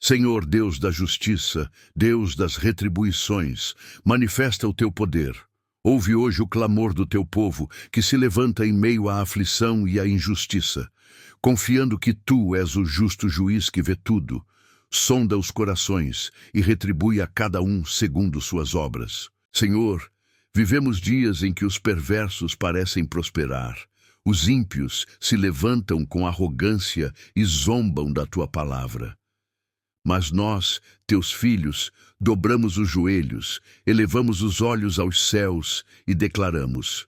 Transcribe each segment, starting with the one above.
Senhor, Deus da justiça, Deus das retribuições, manifesta o teu poder. Ouve hoje o clamor do teu povo, que se levanta em meio à aflição e à injustiça, confiando que tu és o justo juiz que vê tudo. Sonda os corações e retribui a cada um segundo suas obras. Senhor, vivemos dias em que os perversos parecem prosperar. Os ímpios se levantam com arrogância e zombam da tua palavra. Mas nós, teus filhos, dobramos os joelhos, elevamos os olhos aos céus e declaramos: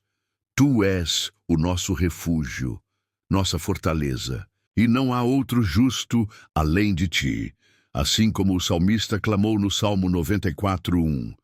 Tu és o nosso refúgio, nossa fortaleza, e não há outro justo além de ti. Assim como o salmista clamou no Salmo 94:1.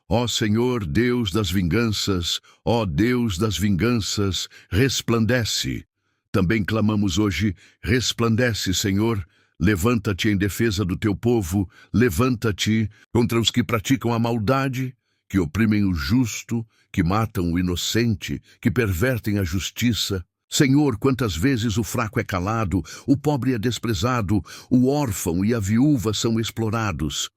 Ó Senhor, Deus das vinganças, ó Deus das vinganças, resplandece. Também clamamos hoje: resplandece, Senhor. Levanta-te em defesa do teu povo, levanta-te contra os que praticam a maldade, que oprimem o justo, que matam o inocente, que pervertem a justiça. Senhor, quantas vezes o fraco é calado, o pobre é desprezado, o órfão e a viúva são explorados.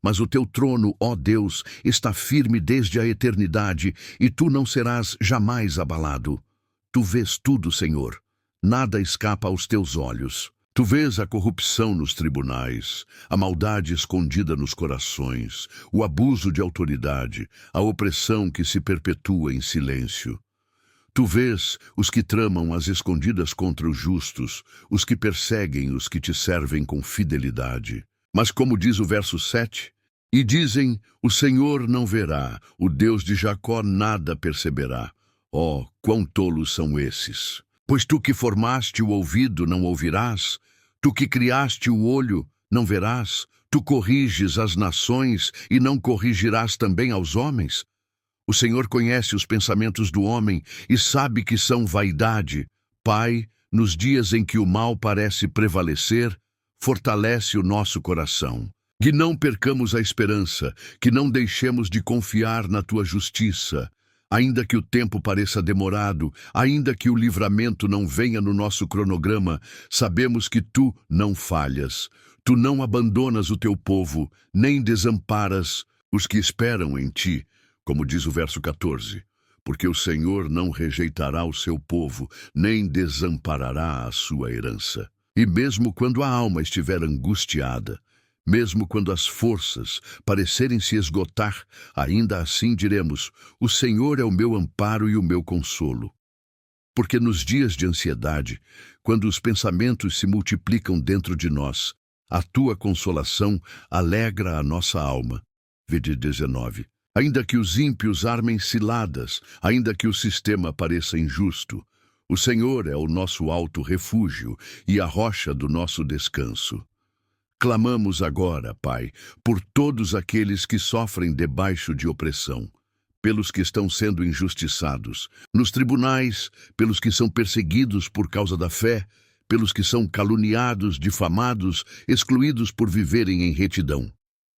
Mas o teu trono, ó Deus, está firme desde a eternidade, e tu não serás jamais abalado. Tu vês tudo, Senhor. Nada escapa aos teus olhos. Tu vês a corrupção nos tribunais, a maldade escondida nos corações, o abuso de autoridade, a opressão que se perpetua em silêncio. Tu vês os que tramam as escondidas contra os justos, os que perseguem os que te servem com fidelidade. Mas como diz o verso 7, e dizem: o Senhor não verá, o Deus de Jacó nada perceberá. Oh, quão tolos são esses! Pois tu que formaste o ouvido não ouvirás, tu que criaste o olho não verás, tu corriges as nações e não corrigirás também aos homens? O Senhor conhece os pensamentos do homem e sabe que são vaidade. Pai, nos dias em que o mal parece prevalecer, fortalece o nosso coração. Que não percamos a esperança, que não deixemos de confiar na tua justiça. Ainda que o tempo pareça demorado, ainda que o livramento não venha no nosso cronograma, sabemos que tu não falhas. Tu não abandonas o teu povo, nem desamparas os que esperam em ti, como diz o verso 14. Porque o Senhor não rejeitará o seu povo, nem desamparará a sua herança. E mesmo quando a alma estiver angustiada, mesmo quando as forças parecerem se esgotar, ainda assim diremos: o Senhor é o meu amparo e o meu consolo. Porque nos dias de ansiedade, quando os pensamentos se multiplicam dentro de nós, a tua consolação alegra a nossa alma. Vede 19. Ainda que os ímpios armem ciladas, ainda que o sistema pareça injusto, o Senhor é o nosso alto refúgio e a rocha do nosso descanso. Clamamos agora, Pai, por todos aqueles que sofrem debaixo de opressão, pelos que estão sendo injustiçados, nos tribunais, pelos que são perseguidos por causa da fé, pelos que são caluniados, difamados, excluídos por viverem em retidão.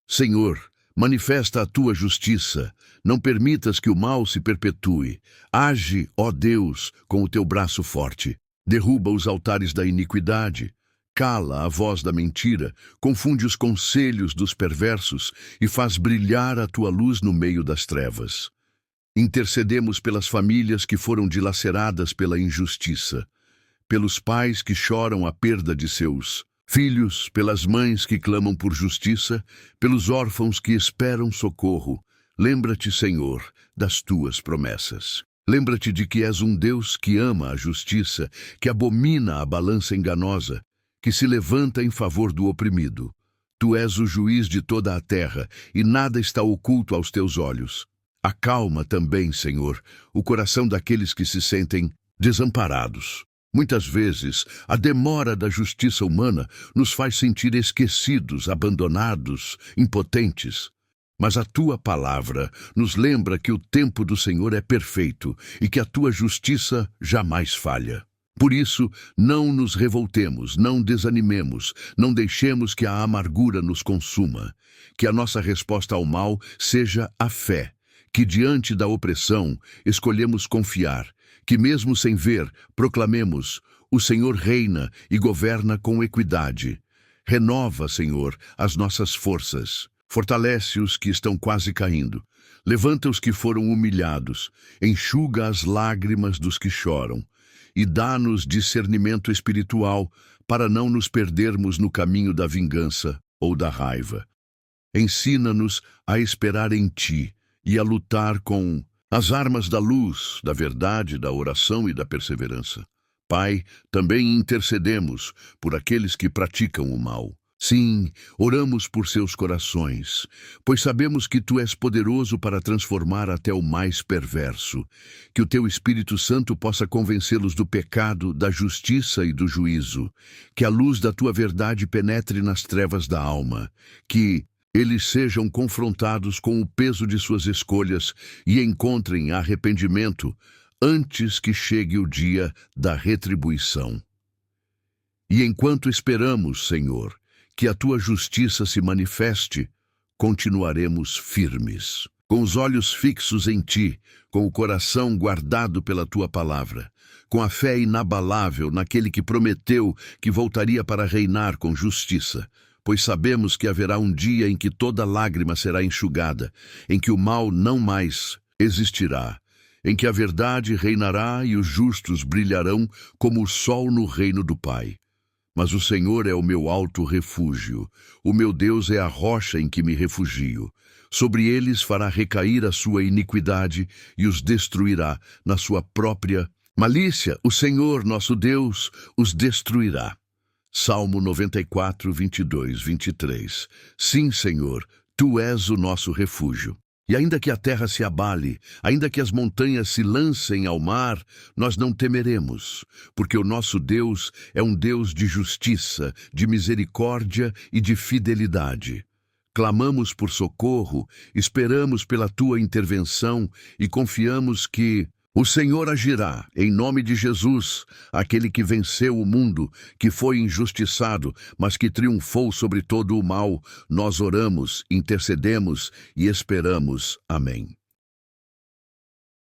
Senhor, manifesta a tua justiça, não permitas que o mal se perpetue. Age, ó Deus, com o teu braço forte. Derruba os altares da iniquidade. Cala a voz da mentira, confunde os conselhos dos perversos e faz brilhar a tua luz no meio das trevas. Intercedemos pelas famílias que foram dilaceradas pela injustiça, pelos pais que choram a perda de seus filhos, pelas mães que clamam por justiça, pelos órfãos que esperam socorro. Lembra-te, Senhor, das tuas promessas. Lembra-te de que és um Deus que ama a justiça, que abomina a balança enganosa, que se levanta em favor do oprimido. Tu és o juiz de toda a terra, e nada está oculto aos teus olhos. Acalma também, Senhor, o coração daqueles que se sentem desamparados. Muitas vezes, a demora da justiça humana nos faz sentir esquecidos, abandonados, impotentes. Mas a tua palavra nos lembra que o tempo do Senhor é perfeito e que a tua justiça jamais falha. Por isso, não nos revoltemos, não desanimemos, não deixemos que a amargura nos consuma. Que a nossa resposta ao mal seja a fé, que diante da opressão escolhemos confiar, que mesmo sem ver, proclamemos: o Senhor reina e governa com equidade. Renova, Senhor, as nossas forças. Fortalece os que estão quase caindo. Levanta os que foram humilhados. Enxuga as lágrimas dos que choram. E dá-nos discernimento espiritual para não nos perdermos no caminho da vingança ou da raiva. Ensina-nos a esperar em Ti e a lutar com as armas da luz, da verdade, da oração e da perseverança. Pai, também intercedemos por aqueles que praticam o mal. Sim, oramos por seus corações, pois sabemos que Tu és poderoso para transformar até o mais perverso. Que o Teu Espírito Santo possa convencê-los do pecado, da justiça e do juízo. Que a luz da Tua verdade penetre nas trevas da alma. Que eles sejam confrontados com o peso de suas escolhas e encontrem arrependimento antes que chegue o dia da retribuição. E enquanto esperamos, Senhor, que a Tua justiça se manifeste, continuaremos firmes, com os olhos fixos em Ti, com o coração guardado pela Tua palavra, com a fé inabalável naquele que prometeu que voltaria para reinar com justiça, pois sabemos que haverá um dia em que toda lágrima será enxugada, em que o mal não mais existirá, em que a verdade reinará e os justos brilharão como o sol no reino do Pai. Mas o Senhor é o meu alto refúgio, o meu Deus é a rocha em que me refugio. Sobre eles fará recair a sua iniquidade e os destruirá na sua própria malícia. O Senhor, nosso Deus, os destruirá. Salmo 94, 22, 23. Sim, Senhor, Tu és o nosso refúgio. E ainda que a terra se abale, ainda que as montanhas se lancem ao mar, nós não temeremos, porque o nosso Deus é um Deus de justiça, de misericórdia e de fidelidade. Clamamos por socorro, esperamos pela Tua intervenção e confiamos que o Senhor agirá, em nome de Jesus, aquele que venceu o mundo, que foi injustiçado, mas que triunfou sobre todo o mal. Nós oramos, intercedemos e esperamos. Amém.